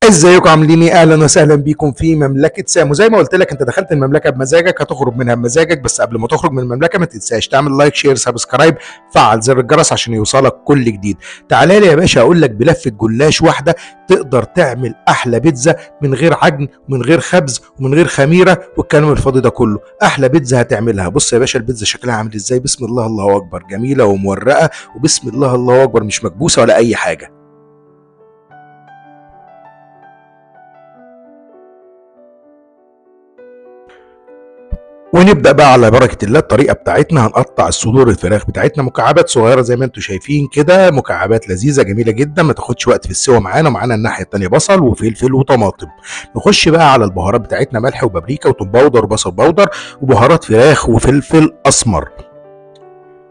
ازيكم عاملين ايه؟ اهلا وسهلا بيكم في مملكه سامو. زي ما قلت لك، انت دخلت المملكه بمزاجك هتخرج منها بمزاجك، بس قبل ما تخرج من المملكه ما تنساش تعمل لايك شير سبسكرايب، فعل زر الجرس عشان يوصلك كل جديد. تعالى لي يا باشا اقول لك بلفه جلاش واحده تقدر تعمل احلى بيتزا من غير عجن ومن غير خبز ومن غير خميره والكلام الفاضي ده كله. احلى بيتزا هتعملها. بص يا باشا البيتزا شكلها عامل ازاي، بسم الله الله اكبر، جميله ومورقه، وبسم الله الله اكبر، مش مكبوسه ولا اي حاجه. ونبدا بقى على بركه الله. الطريقه بتاعتنا هنقطع الصدور الفراخ بتاعتنا مكعبات صغيره زي ما انتم شايفين كده، مكعبات لذيذه جميله جدا ما تاخدش وقت في السوا معانا. ومعانا الناحيه الثانيه بصل وفلفل وطماطم. نخش بقى على البهارات بتاعتنا، ملح وبابريكا وتوم باودر وبصل باودر وبهارات فراخ وفلفل اسمر.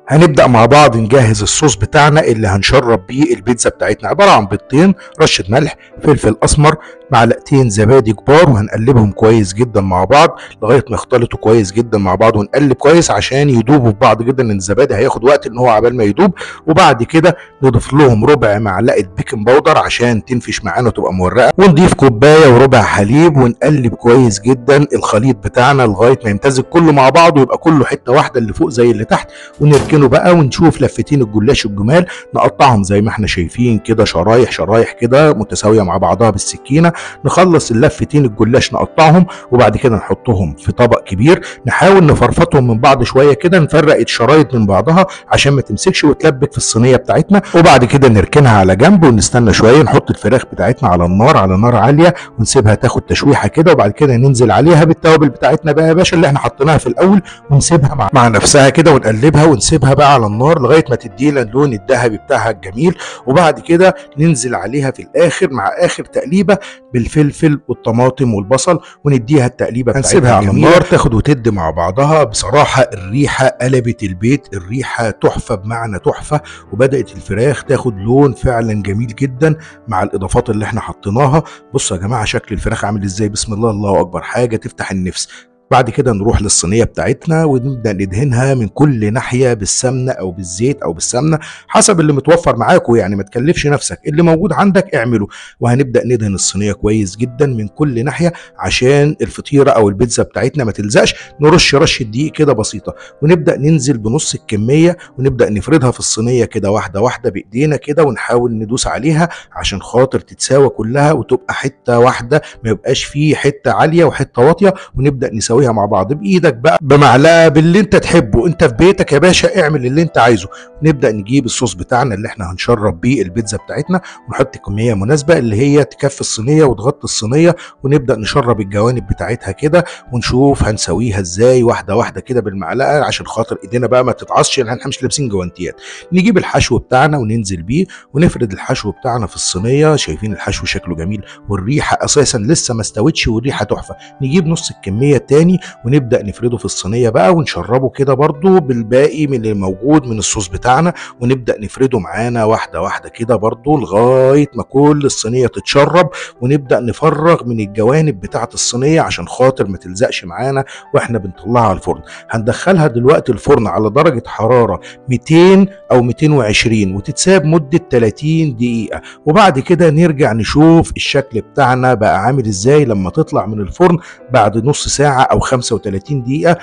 هنبدأ مع بعض نجهز الصوص بتاعنا اللي هنشرب بيه البيتزا بتاعتنا. عبارة عن بيضتين، رشة ملح، فلفل أسمر، معلقتين زبادي كبار، وهنقلبهم كويس جدا مع بعض لغاية ما يختلطوا كويس جدا مع بعض، ونقلب كويس عشان يدوبوا في بعض جدا، لأن الزبادي هياخد وقت إن هو عبال ما يدوب. وبعد كده نضيف لهم ربع معلقة بيكنج باودر عشان تنفش معانا وتبقى مورقة، ونضيف كوباية وربع حليب، ونقلب كويس جدا الخليط بتاعنا لغاية ما يمتزج كله مع بعض ويبقى كله حتة واحدة، اللي فوق زي اللي تحت. ونركنه بقى ونشوف لفتين الجلاش الجمال، نقطعهم زي ما احنا شايفين كده، شرايح شرايح كده متساويه مع بعضها بالسكينه. نخلص اللفتين الجلاش نقطعهم، وبعد كده نحطهم في طبق كبير، نحاول نفرفطهم من بعض شويه كده، نفرق الشرايط من بعضها عشان ما تمسكش وتلبك في الصينيه بتاعتنا. وبعد كده نركنها على جنب ونستنى شويه، نحط الفراخ بتاعتنا على النار، على نار عاليه، ونسيبها تاخد تشويحه كده. وبعد كده ننزل عليها بالتوابل بتاعتنا بقى يا باشا اللي احنا حطيناها في الاول، ونسيبها مع نفسها كده، ونقلبها ونسيبها بقى على النار لغايه ما تدينا اللون الذهبي بتاعها الجميل. وبعد كده ننزل عليها في الاخر مع اخر تقليبه بالفلفل والطماطم والبصل، ونديها التقليبه بتاعتها. نسيبها على النار تاخد وتد مع بعضها. بصراحه الريحه قلبت البيت، الريحه تحفه بمعنى تحفه، وبدات الفراخ تاخد لون فعلا جميل جدا مع الاضافات اللي احنا حطيناها. بصوا يا جماعه شكل الفراخ عامل ازاي، بسم الله الله اكبر، حاجه تفتح النفس. بعد كده نروح للصينيه بتاعتنا ونبدا ندهنها من كل ناحيه بالسمنه او بالزيت او بالسمنه حسب اللي متوفر معاكم، يعني ما تكلفش نفسك، اللي موجود عندك اعمله. وهنبدا ندهن الصينيه كويس جدا من كل ناحيه عشان الفطيره او البيتزا بتاعتنا ما تلزقش. نرش رشه دقيق كده بسيطه، ونبدا ننزل بنص الكميه، ونبدا نفردها في الصينيه كده واحده واحده بايدينا كده، ونحاول ندوس عليها عشان خاطر تتساوى كلها وتبقى حته واحده، ما يبقاش فيه حته عاليه وحته واطيه. ونبدا نسويها مع بعض بايدك بقى، بمعلقه، باللي انت تحبه. انت في بيتك يا باشا اعمل اللي انت عايزه. نبدا نجيب الصوص بتاعنا اللي احنا هنشرب بيه البيتزا بتاعتنا، ونحط كميه مناسبه اللي هي تكفي الصينيه وتغطي الصينيه، ونبدا نشرب الجوانب بتاعتها كده، ونشوف هنسويها ازاي واحده واحده كده بالمعلقه عشان خاطر ايدينا بقى ما تتعصش، لان احنا مش لابسين جوانتيات. نجيب الحشو بتاعنا وننزل بيه، ونفرد الحشو بتاعنا في الصينيه. شايفين الحشو شكله جميل، والريحه اساسا لسه ما استوتش والريحه تحفه. نجيب نص الكميه التاني ونبدا نفرده في الصينيه بقى، ونشربه كده برضو بالباقي من اللي موجود من الصوص بتاعنا، ونبدا نفرده معانا واحده واحده كده برضو لغايه ما كل الصينيه تتشرب. ونبدا نفرغ من الجوانب بتاعه الصينيه عشان خاطر ما تلزقش معانا واحنا بنطلعها على الفرن. هندخلها دلوقتي الفرن على درجه حراره 200 او 220، وتتساب مده 30 دقيقه. وبعد كده نرجع نشوف الشكل بتاعنا بقى عامل ازاي لما تطلع من الفرن بعد نص ساعه او 35 دقيقة.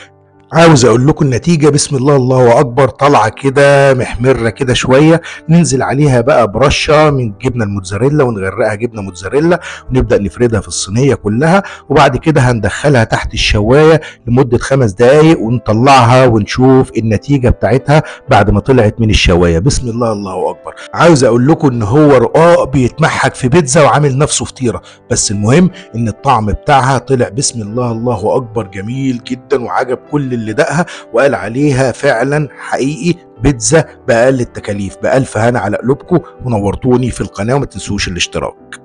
عاوز اقول لكم النتيجه بسم الله الله اكبر، طالعه كده محمره كده شويه. ننزل عليها بقى برشه من جبنه الموتزاريلا، ونغرقها جبنه موتزاريلا، ونبدا نفردها في الصينيه كلها. وبعد كده هندخلها تحت الشوايه لمده 5 دقائق، ونطلعها ونشوف النتيجه بتاعتها بعد ما طلعت من الشوايه. بسم الله الله اكبر. عاوز اقول لكم ان هو رقاق بيتمحك في بيتزا وعامل نفسه فطيره، بس المهم ان الطعم بتاعها طلع بسم الله الله اكبر جميل جدا، وعجب كل اللي دقها وقال عليها فعلا حقيقي بيتزا بأقل التكاليف. بألف هنا على قلوبكم، ونورتوني في القناة، وما تنسوش الاشتراك.